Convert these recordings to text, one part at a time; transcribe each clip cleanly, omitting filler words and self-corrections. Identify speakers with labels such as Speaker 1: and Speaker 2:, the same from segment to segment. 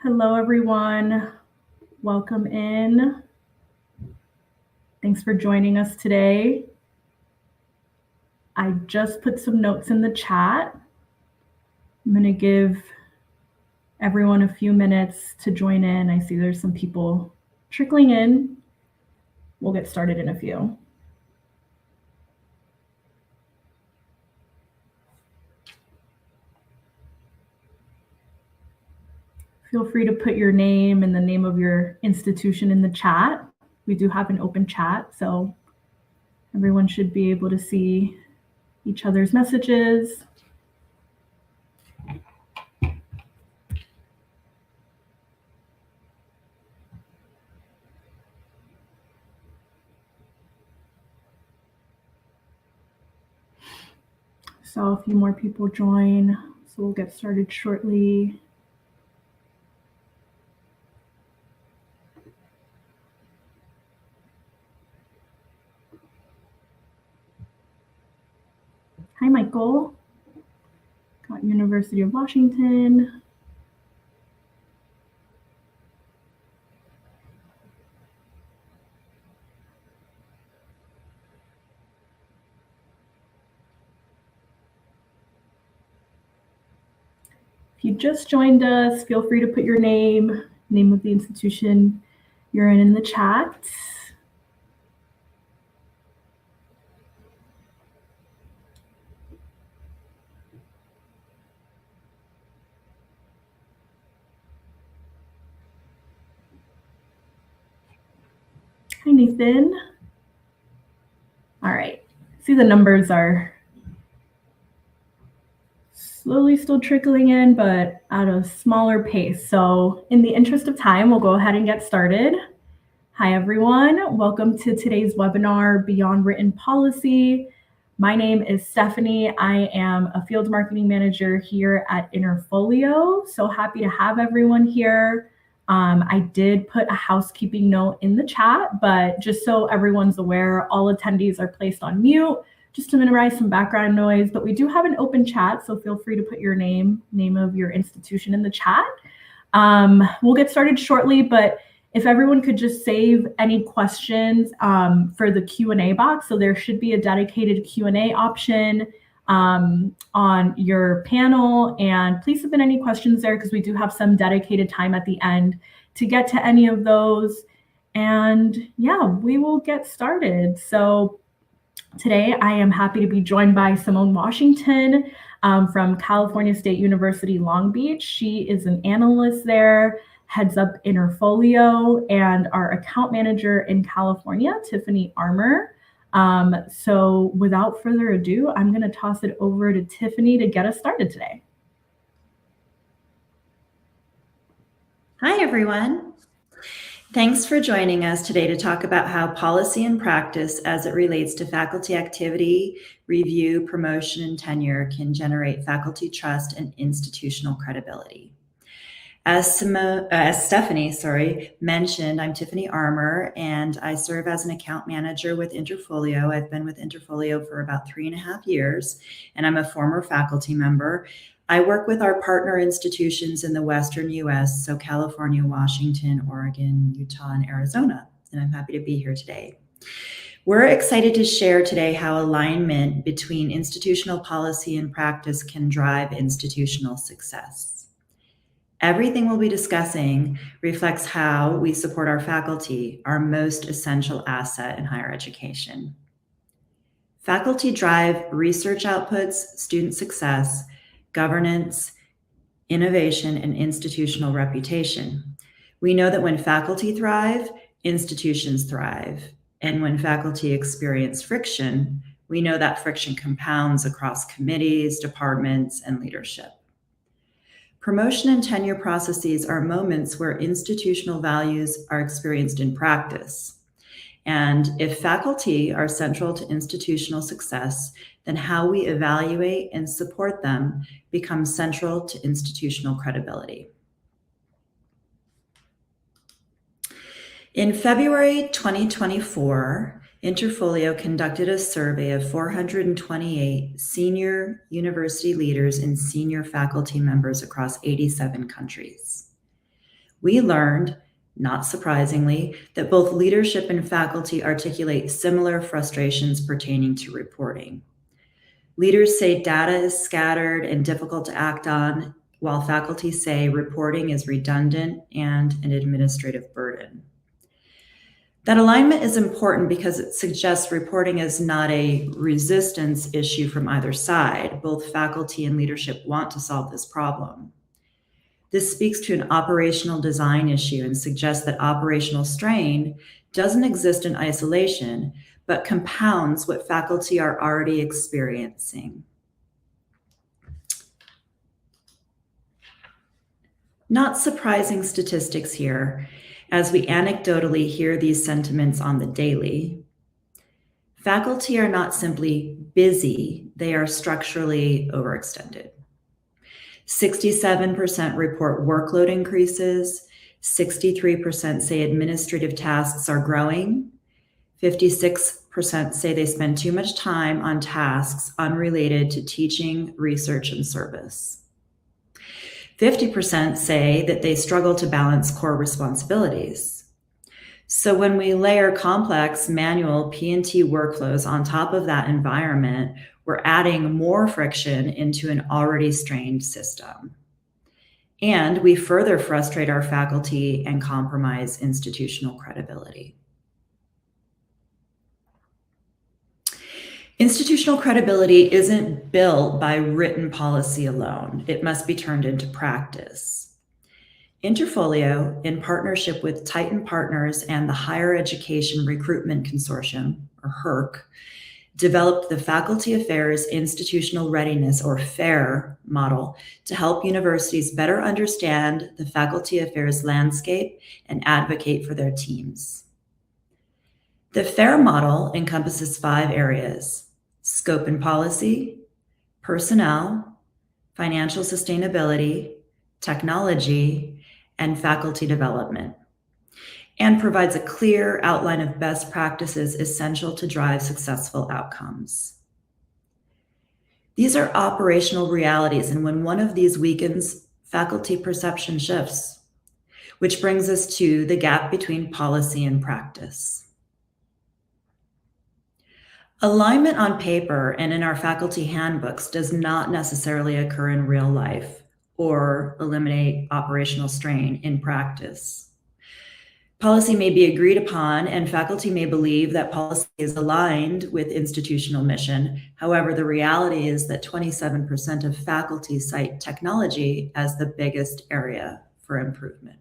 Speaker 1: Hello, everyone. Welcome in. Thanks for joining us today. I just put some notes in the chat. I'm going to give everyone a few minutes to join in. I see there's some people trickling in. We'll get started in a few. Feel free to put your name and the name of your institution in the chat. We do have an open chat, so everyone should be able to see each other's messages. So a few more people join, so we'll get started shortly. Hi, Michael. Got University of Washington. If you just joined us, feel free to put your name of the institution you're in the chat. Hi, Nathan. All right. See, the numbers are slowly still trickling in, but at a smaller pace. So in the interest of time, we'll go ahead and get started. Hi, everyone. Welcome to today's webinar, Beyond Written Policy. My name is Stephanie. I am a field marketing manager here at Interfolio. So happy to have everyone here. I did put a housekeeping note in the chat, but just so everyone's aware, all attendees are placed on mute just to minimize some background noise. But we do have an open chat, so feel free to put your name of your institution in the chat. We'll get started shortly, but if everyone could just save any questions for the Q&A box. So there should be a dedicated Q&A option on your panel. And please submit any questions there because we do have some dedicated time at the end to get to any of those. And yeah, we will get started. So today I am happy to be joined by Simone Washington from California State University, Long Beach. She is an analyst there, heads up Interfolio, and our account manager in California, Tiffany Armour. So without further ado, I'm going to toss it over to Tiffany to get us started today.
Speaker 2: Hi, everyone. Thanks for joining us today to talk about how policy and practice as it relates to faculty activity, review, promotion, and tenure can generate faculty trust and institutional credibility. As Stephanie mentioned, I'm Tiffany Armour, and I serve as an account manager with Interfolio. I've been with Interfolio for about 3.5 years, and I'm a former faculty member. I work with our partner institutions in the Western US, so California, Washington, Oregon, Utah, and Arizona, and I'm happy to be here today. We're excited to share today how alignment between institutional policy and practice can drive institutional success. Everything we'll be discussing reflects how we support our faculty, our most essential asset in higher education. Faculty drive research outputs, student success, governance, innovation, and institutional reputation. We know that when faculty thrive, institutions thrive. And when faculty experience friction, we know that friction compounds across committees, departments, and leadership. Promotion and tenure processes are moments where institutional values are experienced in practice. And if faculty are central to institutional success, then how we evaluate and support them becomes central to institutional credibility. In February 2024, Interfolio conducted a survey of 428 senior university leaders and senior faculty members across 87 countries. We learned, not surprisingly, that both leadership and faculty articulate similar frustrations pertaining to reporting. Leaders say data is scattered and difficult to act on, while faculty say reporting is redundant and an administrative burden. That alignment is important because it suggests reporting is not a resistance issue from either side. Both faculty and leadership want to solve this problem. This speaks to an operational design issue and suggests that operational strain doesn't exist in isolation, but compounds what faculty are already experiencing. Not surprising statistics here, as we anecdotally hear these sentiments on the daily. Faculty are not simply busy, they are structurally overextended. 67% report workload increases, 63% say administrative tasks are growing, 56% say they spend too much time on tasks unrelated to teaching, research, and service. 50% say that they struggle to balance core responsibilities. So when we layer complex manual P&T workflows on top of that environment, we're adding more friction into an already strained system. And we further frustrate our faculty and compromise institutional credibility. Institutional credibility isn't built by written policy alone. It must be turned into practice. Interfolio, in partnership with Titan Partners and the Higher Education Recruitment Consortium, or HERC, developed the Faculty Affairs Institutional Readiness, or FAIR, model to help universities better understand the faculty affairs landscape and advocate for their teams. The FAIR model encompasses 5 areas: scope and policy, personnel, financial sustainability, technology, and faculty development, and provides a clear outline of best practices essential to drive successful outcomes. These are operational realities, and when one of these weakens, faculty perception shifts, which brings us to the gap between policy and practice. Alignment on paper and in our faculty handbooks does not necessarily occur in real life or eliminate operational strain in practice. Policy may be agreed upon, and faculty may believe that policy is aligned with institutional mission. However, the reality is that 27% of faculty cite technology as the biggest area for improvement.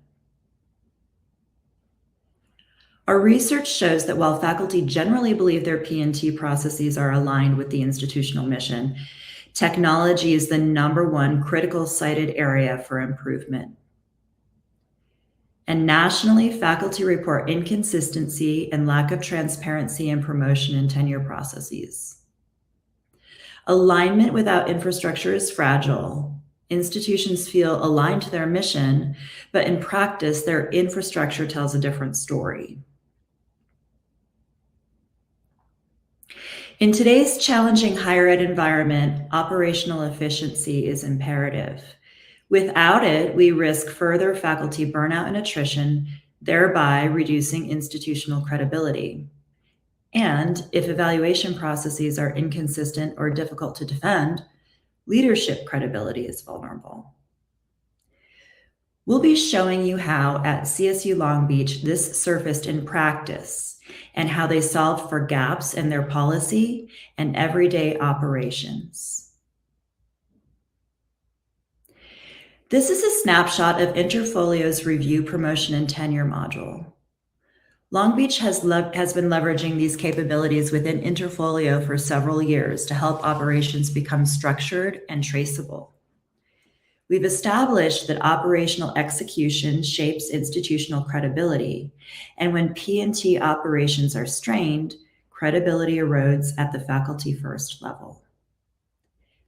Speaker 2: Our research shows that while faculty generally believe their P&T processes are aligned with the institutional mission, technology is the #1 critical cited area for improvement. And nationally, faculty report inconsistency and lack of transparency in promotion and tenure processes. Alignment without infrastructure is fragile. Institutions feel aligned to their mission, but in practice, their infrastructure tells a different story. In today's challenging higher ed environment, operational efficiency is imperative. Without it, we risk further faculty burnout and attrition, thereby reducing institutional credibility. And if evaluation processes are inconsistent or difficult to defend, leadership credibility is vulnerable. We'll be showing you how at CSU Long Beach this surfaced in practice and how they solved for gaps in their policy and everyday operations. This is a snapshot of Interfolio's review, promotion, and tenure module. Long Beach has been leveraging these capabilities within Interfolio for several years to help operations become structured and traceable. We've established that operational execution shapes institutional credibility, and when P&T operations are strained, credibility erodes at the faculty first level.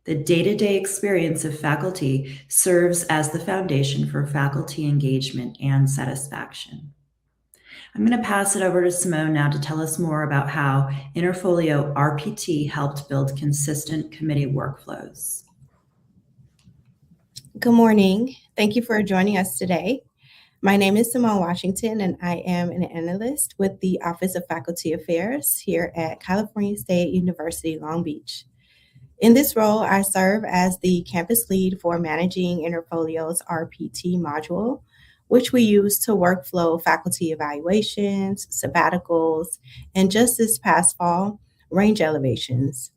Speaker 2: The day-to-day experience of faculty serves as the foundation for faculty engagement and satisfaction. I'm going to pass it over to Simone now to tell us more about how Interfolio RPT helped build consistent committee workflows.
Speaker 3: Good morning. Thank you for joining us today. My name is Simone Washington, and I am an analyst with the Office of Faculty Affairs here at California State University, Long Beach. In this role, I serve as the campus lead for managing Interfolio's RPT module, which we use to workflow faculty evaluations, sabbaticals, and just this past fall, range elevations.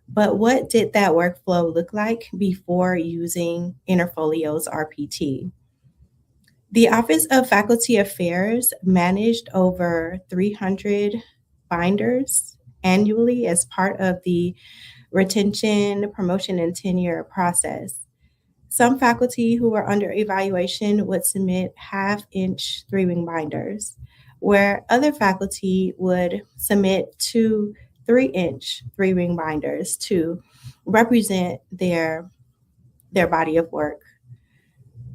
Speaker 3: But what did that workflow look like before using Interfolio's RPT? The Office of Faculty Affairs managed over 300 binders annually as part of the retention, promotion, and tenure process. Some faculty who were under evaluation would submit half-inch three-ring binders, where other faculty would submit two 3-inch three-ring binders to represent their body of work.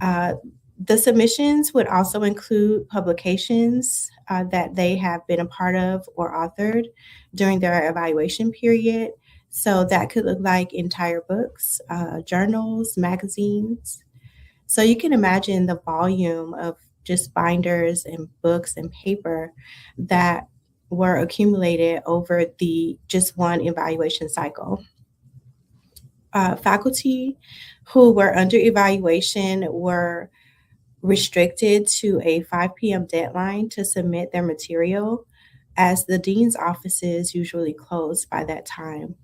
Speaker 3: Uh, the submissions would also include publications that they have been a part of or authored during their evaluation period. So that could look like entire books, journals, magazines. So you can imagine the volume of just binders and books and paper that were accumulated over the just one evaluation cycle. Faculty who were under evaluation were restricted to a 5 p.m. deadline to submit their material, as the dean's offices usually closed by that time.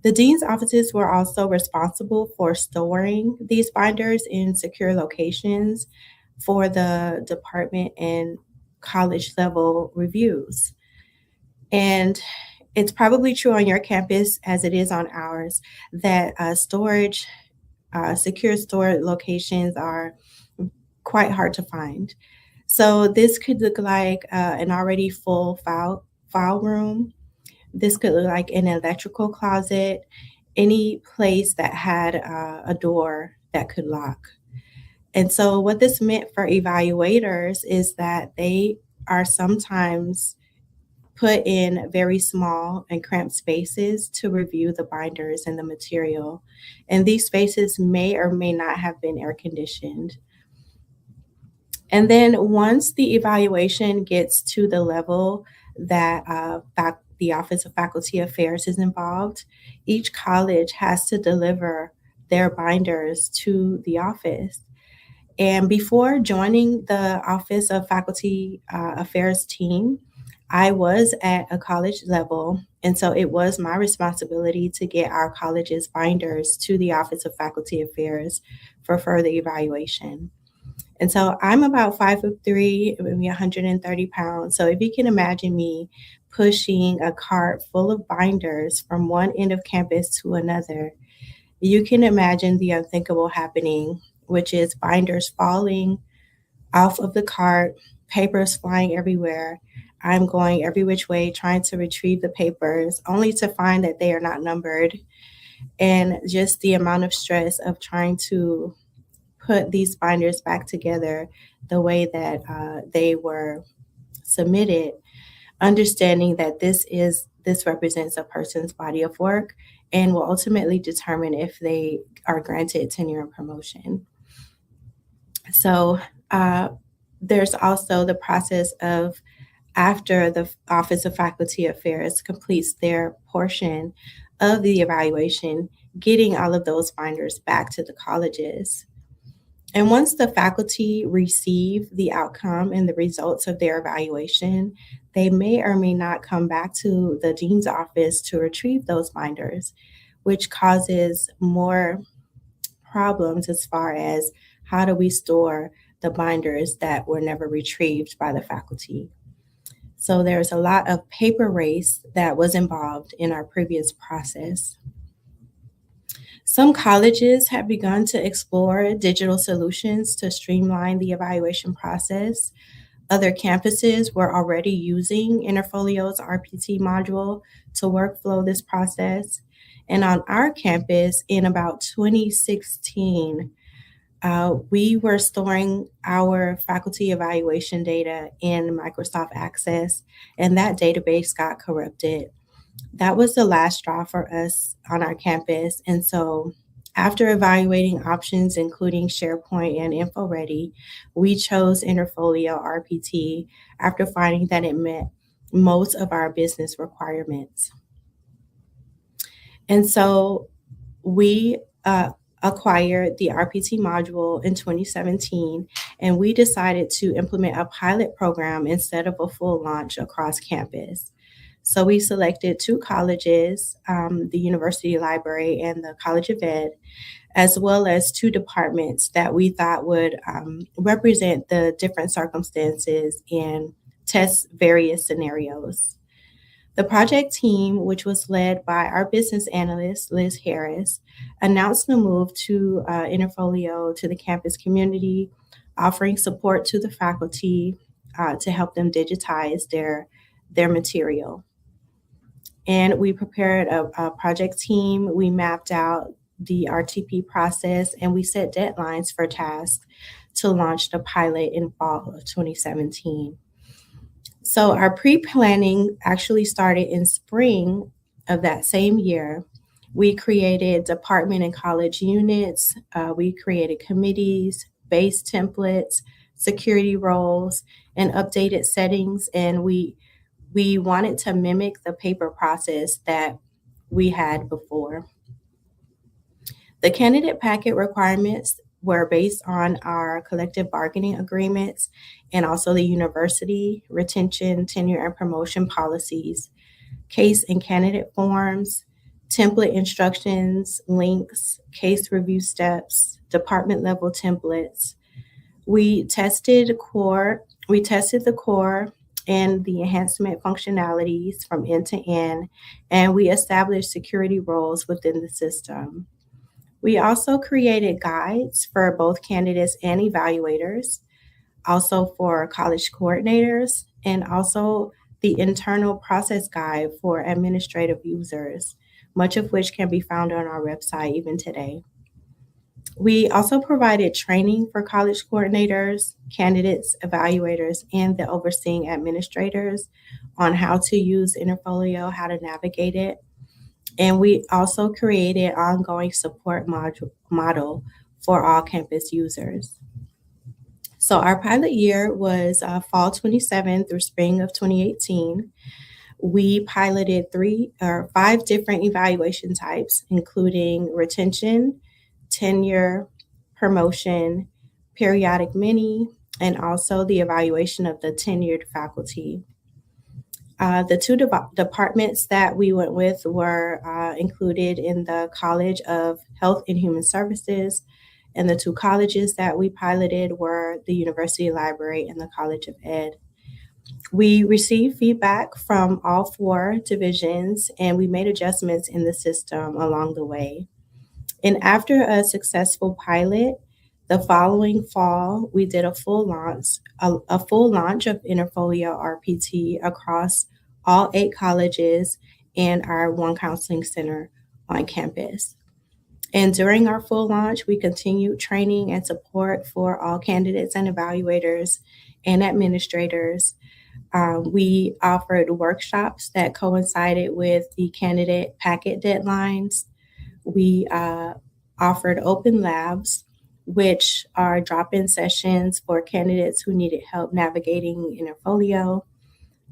Speaker 3: The dean's offices were also responsible for storing these binders in secure locations for the department and college level reviews. And it's probably true on your campus as it is on ours that secure storage locations are quite hard to find. So this could look like an already full file room. This could look like an electrical closet, any place that had a door that could lock. And so what this meant for evaluators is that they are sometimes put in very small and cramped spaces to review the binders and the material. And these spaces may or may not have been air conditioned. And then once the evaluation gets to the level that the Office of Faculty Affairs is involved, each college has to deliver their binders to the office. And before joining the Office of Faculty Affairs team, I was at a college level, and so it was my responsibility to get our college's binders to the Office of Faculty Affairs for further evaluation. And so I'm about 5'3", maybe 130 pounds. So if you can imagine me pushing a cart full of binders from one end of campus to another, you can imagine the unthinkable happening, which is binders falling off of the cart, papers flying everywhere. I'm going every which way trying to retrieve the papers, only to find that they are not numbered. And just the amount of stress of trying to put these binders back together the way that they were submitted, understanding that this represents a person's body of work and will ultimately determine if they are granted tenure and promotion. So there's also the process of, after the Office of Faculty Affairs completes their portion of the evaluation, getting all of those binders back to the colleges. And once the faculty receive the outcome and the results of their evaluation, they may or may not come back to the dean's office to retrieve those binders, which causes more problems as far as how do we store the binders that were never retrieved by the faculty. So there's a lot of paper race that was involved in our previous process. Some colleges have begun to explore digital solutions to streamline the evaluation process. Other campuses were already using Interfolio's RPT module to workflow this process. And on our campus in about 2016, we were storing our faculty evaluation data in Microsoft Access, and that database got corrupted. That was the last straw for us on our campus. And so After evaluating options, including SharePoint and InfoReady, we chose Interfolio RPT after finding that it met most of our business requirements. And so we acquired the RPT module in 2017, and we decided to implement a pilot program instead of a full launch across campus. So we selected two colleges, the University Library and the College of Ed, as well as two departments that we thought would represent the different circumstances and test various scenarios. The project team, which was led by our business analyst, Liz Harris, announced the move to Interfolio to the campus community, offering support to the faculty to help them digitize their material. And we prepared a project team. We mapped out the RTP process, and we set deadlines for tasks to launch the pilot in fall of 2017. So our pre-planning actually started in spring of that same year. We created department and college units. We created committees, base templates, security roles, and updated settings. And we wanted to mimic the paper process that we had before. The candidate packet requirements were based on our collective bargaining agreements and also the university retention, tenure, and promotion policies, case and candidate forms, template instructions, links, case review steps, department level templates. We tested the core and the enhancement functionalities from end to end, and we established security roles within the system. We also created guides for both candidates and evaluators, also for college coordinators, and also the internal process guide for administrative users, much of which can be found on our website even today. We also provided training for college coordinators, candidates, evaluators, and the overseeing administrators on how to use Interfolio, how to navigate it. And we also created ongoing support model for all campus users. So our pilot year was fall 27 through spring of 2018. We piloted 5 different evaluation types, including retention, tenure, promotion, periodic mini, and also the evaluation of the tenured faculty. The two departments that we went with were included in the College of Health and Human Services, and the two colleges that we piloted were the University Library and the College of Ed. We received feedback from all 4 divisions, and we made adjustments in the system along the way. And after a successful pilot, the following fall, we did a full launch of Interfolio RPT across all 8 colleges and our one counseling center on campus. And during our full launch, we continued training and support for all candidates and evaluators and administrators. We offered workshops that coincided with the candidate packet deadlines. We offered open labs, which are drop-in sessions for candidates who needed help navigating Interfolio.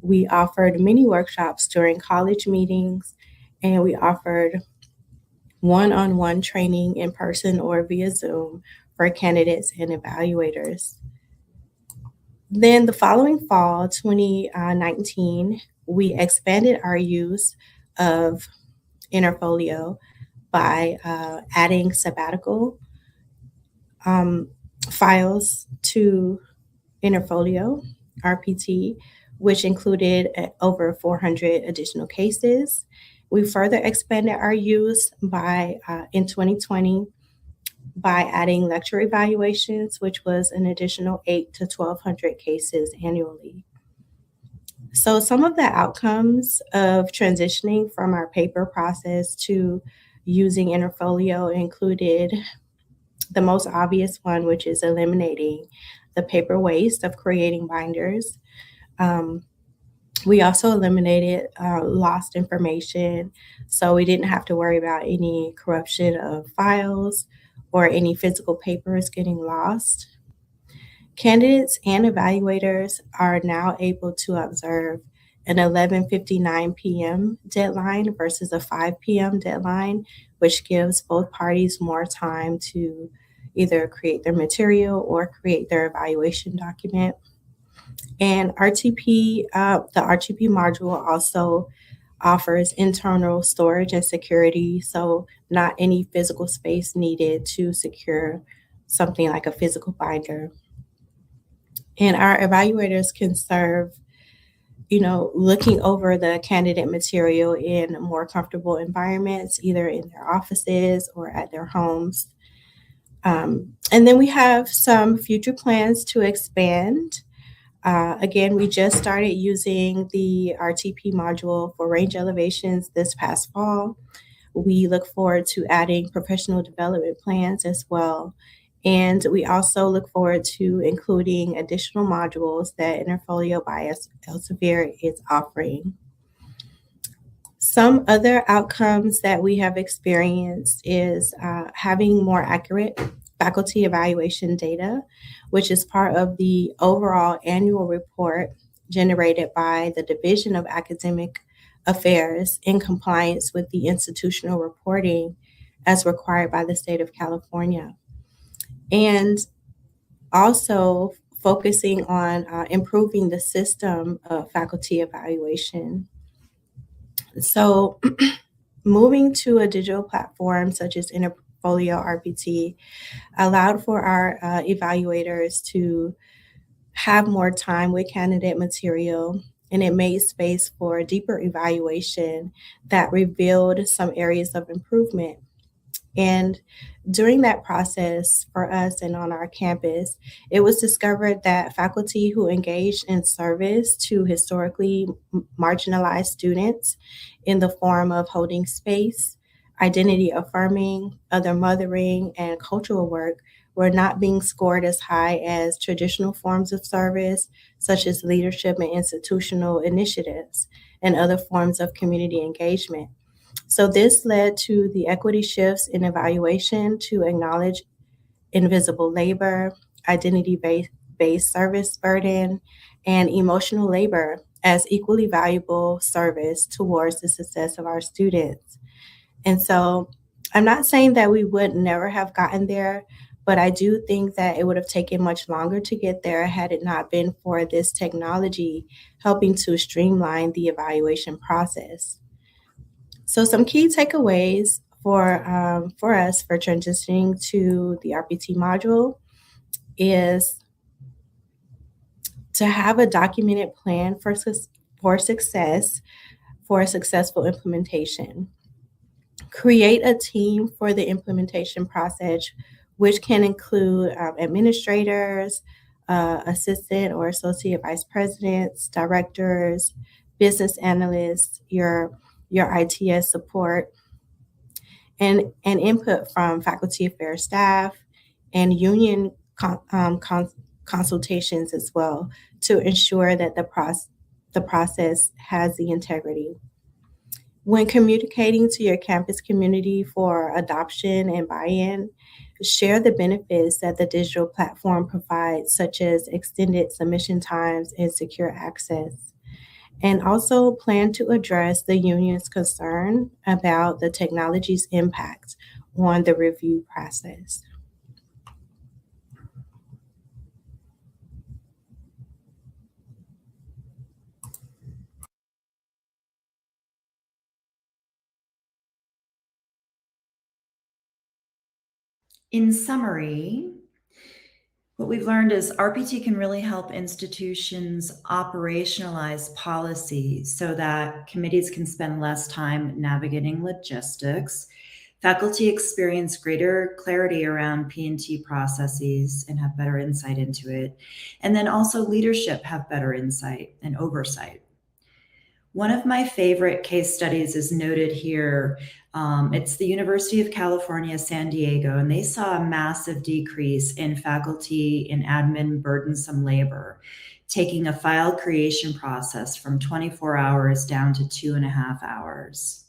Speaker 3: We offered mini workshops during college meetings, and we offered one-on-one training in person or via Zoom for candidates and evaluators. Then the following fall, 2019, we expanded our use of Interfolio by adding sabbatical files to Interfolio RPT, which included over 400 additional cases. We further expanded our use in 2020 by adding lecture evaluations, which was an additional 800 to 1,200 cases annually. So some of the outcomes of transitioning from our paper process to using Interfolio included the most obvious one, which is eliminating the paper waste of creating binders. We also eliminated lost information, so we didn't have to worry about any corruption of files or any physical papers getting lost. Candidates and evaluators are now able to observe an 11:59 p.m. deadline versus a 5 p.m. deadline, which gives both parties more time to either create their material or create their evaluation document. And the RTP module also offers internal storage and security, so not any physical space needed to secure something like a physical binder. And our evaluators can serve, looking over the candidate material in more comfortable environments, either in their offices or at their homes. And then we have some future plans to expand. Again, we just started using the RTP module for range elevations this past fall. We look forward to adding professional development plans as well. And we also look forward to including additional modules that Interfolio by Elsevier is offering. Some other outcomes that we have experienced is having more accurate faculty evaluation data, which is part of the overall annual report generated by the Division of Academic Affairs in compliance with the institutional reporting as required by the state of California. And also focusing on improving the system of faculty evaluation. So moving to a digital platform such as Interfolio RPT allowed for our evaluators to have more time with candidate material, and it made space for deeper evaluation that revealed some areas of improvement. And during that process for us and on our campus, it was discovered that faculty who engaged in service to historically marginalized students in the form of holding space, identity affirming, other mothering, and cultural work were not being scored as high as traditional forms of service, such as leadership and institutional initiatives and other forms of community engagement. So this led to the equity shifts in evaluation to acknowledge invisible labor, identity-based service burden, and emotional labor as equally valuable service towards the success of our students. And so I'm not saying that we would never have gotten there, but I do think that it would have taken much longer to get there had it not been for this technology helping to streamline the evaluation process. So some key takeaways for us for transitioning to the RPT module is to have a documented plan for success for a successful implementation. Create a team for the implementation process, which can include administrators, assistant or associate vice presidents, directors, business analysts, your ITS support, and input from faculty affairs staff and union consultations as well to ensure that the process has the integrity. When communicating to your campus community for adoption and buy-in, share the benefits that the digital platform provides, such as extended submission times and secure access. And also plan to address the union's concern about the technology's impact on the review process.
Speaker 2: In summary, what we've learned is RPT can really help institutions operationalize policy so that committees can spend less time navigating logistics. Faculty experience greater clarity around P&T processes and have better insight into it. And then also leadership have better insight and oversight. One of my favorite case studies is noted here. It's the University of California, San Diego, and they saw a massive decrease in faculty and admin burdensome labor. taking a file creation process from 24 hours down to 2.5 hours.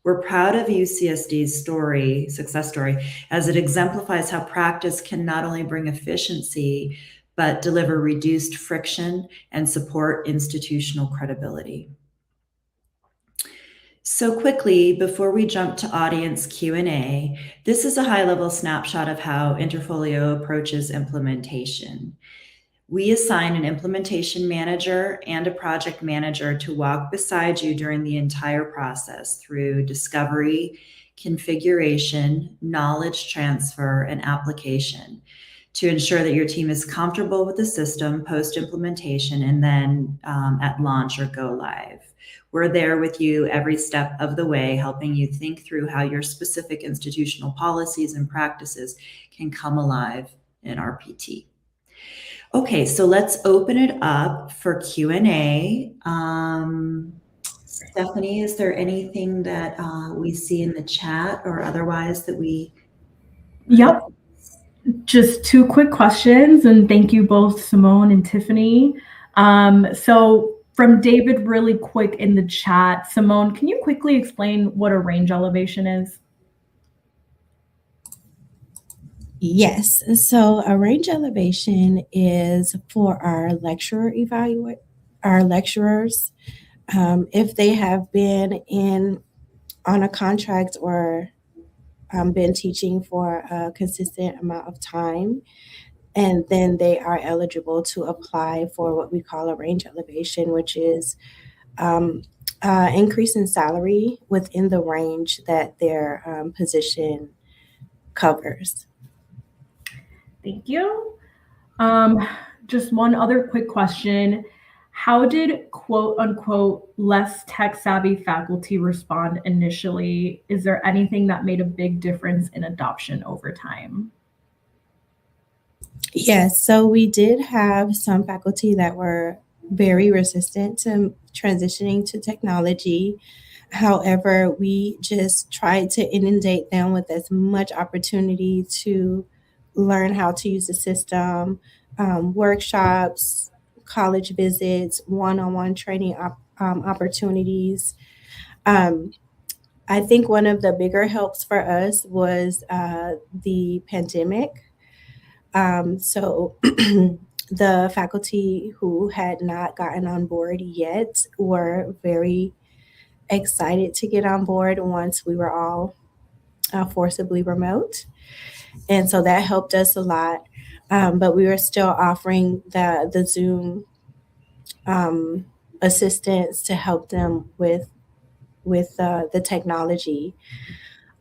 Speaker 2: We're proud of UCSD's success story, as it exemplifies how practice can not only bring efficiency, but deliver reduced friction and support institutional credibility. So quickly, before we jump to audience Q&A, this is a high-level snapshot of how Interfolio approaches implementation. We assign an implementation manager and a project manager to walk beside you during the entire process through discovery, configuration, knowledge transfer, and application to ensure that your team is comfortable with the system post-implementation and then at launch or go live. We're there with you every step of the way, helping you think through how your specific institutional policies and practices can come alive in RPT. Okay, so let's open it up for Q&A. Stephanie, is there anything that we see in the chat or otherwise that we...
Speaker 1: Yep. Just 2 quick questions, and thank you both, Simone and Tiffany. So from David, really quick in the chat, Simone, can you quickly explain what a range elevation is?
Speaker 3: Yes. So a range elevation is for our lecturers, if they have been on a contract or been teaching for a consistent amount of time, and then they are eligible to apply for what we call a range elevation, which is increase in salary within the range that their position covers.
Speaker 1: Thank you. Just one other quick question. How did quote unquote less tech savvy faculty respond initially? Is there anything that made a big difference in adoption over time?
Speaker 3: Yes, so we did have some faculty that were very resistant to transitioning to technology. However, we just tried to inundate them with as much opportunity to learn how to use the system, workshops, college visits, one-on-one training opportunities. I think one of the bigger helps for us was the pandemic. So the faculty who had not gotten on board yet were very excited to get on board once we were all forcibly remote. And so that helped us a lot. But we were still offering the Zoom assistance to help them with the technology.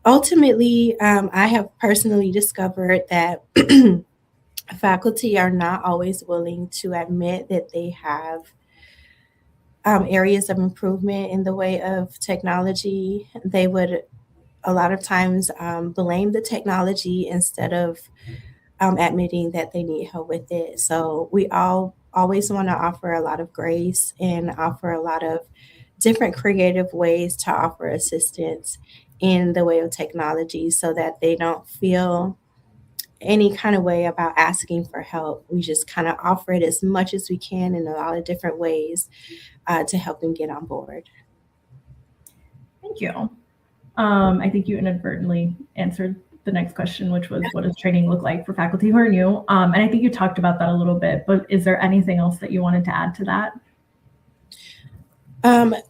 Speaker 3: Ultimately, I have personally discovered that faculty are not always willing to admit that they have areas of improvement in the way of technology. They would a lot of times blame the technology instead of admitting that they need help with it. So we always want to offer a lot of grace and offer a lot of different creative ways to offer assistance in the way of technology so that they don't feel any kind of way about asking for help. We just kind of offer it as much as we can in a lot of different ways to help them get on board.
Speaker 1: Thank you. I think you inadvertently answered the next question, which was, what does training look like for faculty who are new? And I think you talked about that a little bit, but is there anything else that you wanted to add to that?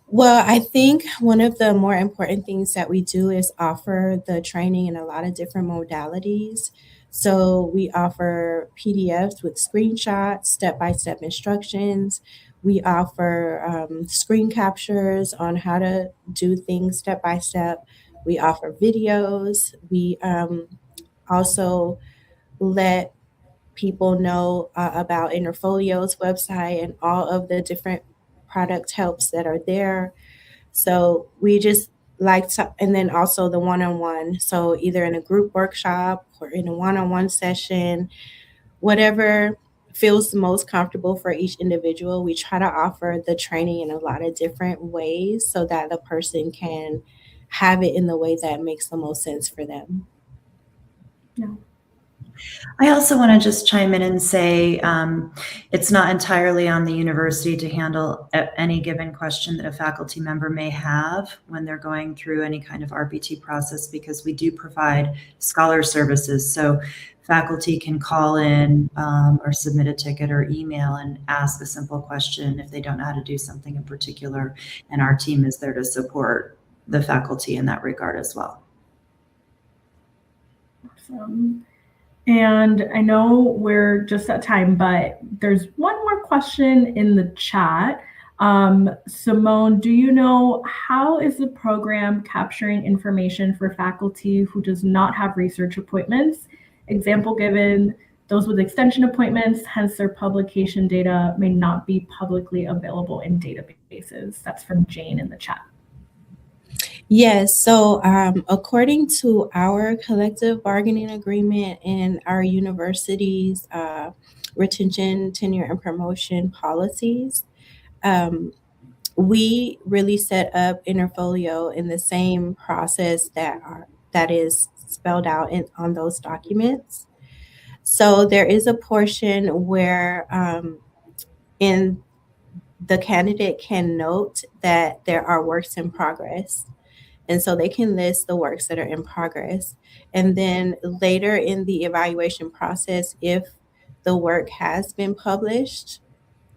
Speaker 3: Well, I think one of the more important things that we do is offer the training in a lot of different modalities. So we offer PDFs with screenshots, step-by-step instructions. We offer screen captures on how to do things step-by-step. We offer videos. We also let people know about Interfolio's website and all of the different product helps that are there. So we just like to, and then also the one-on-one. So either in a group workshop or in a one-on-one session, whatever feels the most comfortable for each individual, we try to offer the training in a lot of different ways so that the person can have it in the way that makes the most sense for them.
Speaker 1: Yeah.
Speaker 2: I also want to just chime in and say it's not entirely on the university to handle any given question that a faculty member may have when they're going through any kind of RPT process, because we do provide scholar services. So faculty can call in or submit a ticket or email and ask a simple question if they don't know how to do something in particular. And our team is there to support the faculty in that regard as well.
Speaker 1: Awesome. And I know we're just at time, but there's one more question in the chat. Simone, do you know, how is the program capturing information for faculty who does not have research appointments? Example given, those with extension appointments, hence their publication data may not be publicly available in databases. That's from Jane in the chat.
Speaker 3: Yes, so according to our collective bargaining agreement and our university's retention, tenure, and promotion policies, we really set up Interfolio in the same process that is spelled out on those documents. So there is a portion where in the candidate can note that there are works in progress. And so they can list the works that are in progress. And then later in the evaluation process, if the work has been published,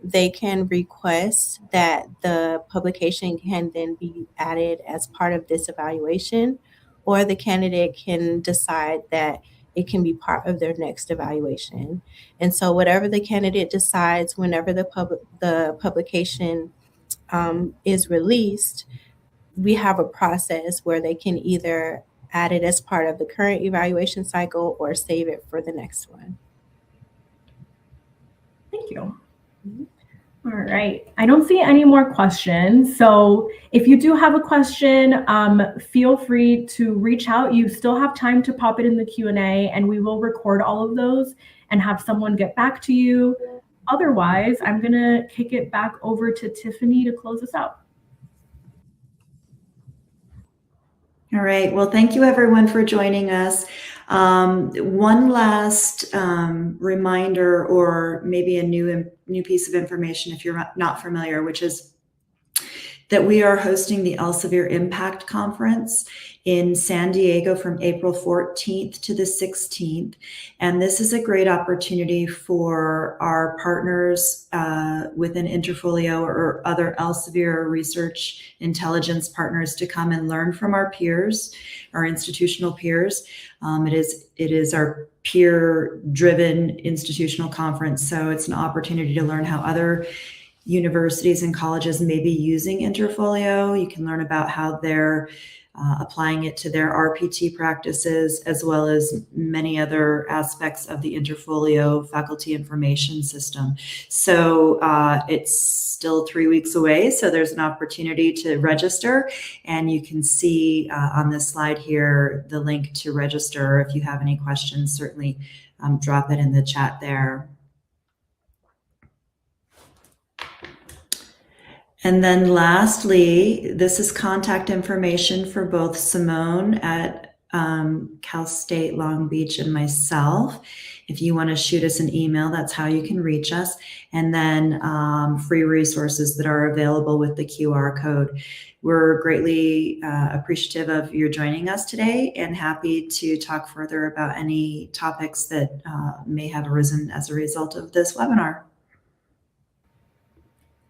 Speaker 3: they can request that the publication can then be added as part of this evaluation, or the candidate can decide that it can be part of their next evaluation. And so whatever the candidate decides, whenever the publication is released, we have a process where they can either add it as part of the current evaluation cycle or save it for the next one.
Speaker 1: Thank you. All right. I don't see any more questions. So if you do have a question, feel free to reach out. You still have time to pop it in the Q&A, and we will record all of those and have someone get back to you. Otherwise, I'm going to kick it back over to Tiffany to close us out.
Speaker 2: All right. Well, thank you everyone for joining us. One last reminder, or maybe a new piece of information if you're not familiar, which is that we are hosting the Elsevier Impact Conference in San Diego from April 14th to the 16th. And this is a great opportunity for our partners within Interfolio or other Elsevier research intelligence partners to come and learn from our peers, our institutional peers. It is our peer-driven institutional conference, so it's an opportunity to learn how other universities and colleges may be using Interfolio. You can learn about how they're applying it to their RPT practices, as well as many other aspects of the Interfolio faculty information system. So it's still 3 weeks away, so there's an opportunity to register, and you can see on this slide here the link to register. If you have any questions, certainly drop it in the chat there. And then lastly, this is contact information for both Simone at Cal State Long Beach and myself. If you want to shoot us an email, that's how you can reach us. And then free resources that are available with the QR code. We're greatly appreciative of your joining us today, and happy to talk further about any topics that may have arisen as a result of this webinar.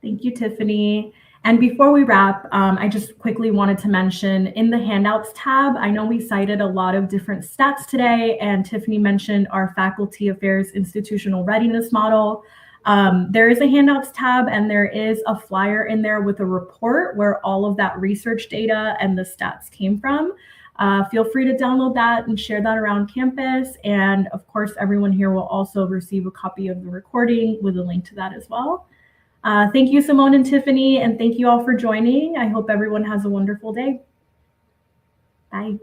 Speaker 1: Thank you, Tiffany. And before we wrap, I just quickly wanted to mention in the handouts tab, I know we cited a lot of different stats today, and Tiffany mentioned our faculty affairs institutional readiness model. There is a handouts tab, and there is a flyer in there with a report where all of that research data and the stats came from. Feel free to download that and share that around campus. And of course, everyone here will also receive a copy of the recording with a link to that as well. Thank you, Simone and Tiffany, and thank you all for joining. I hope everyone has a wonderful day. Bye.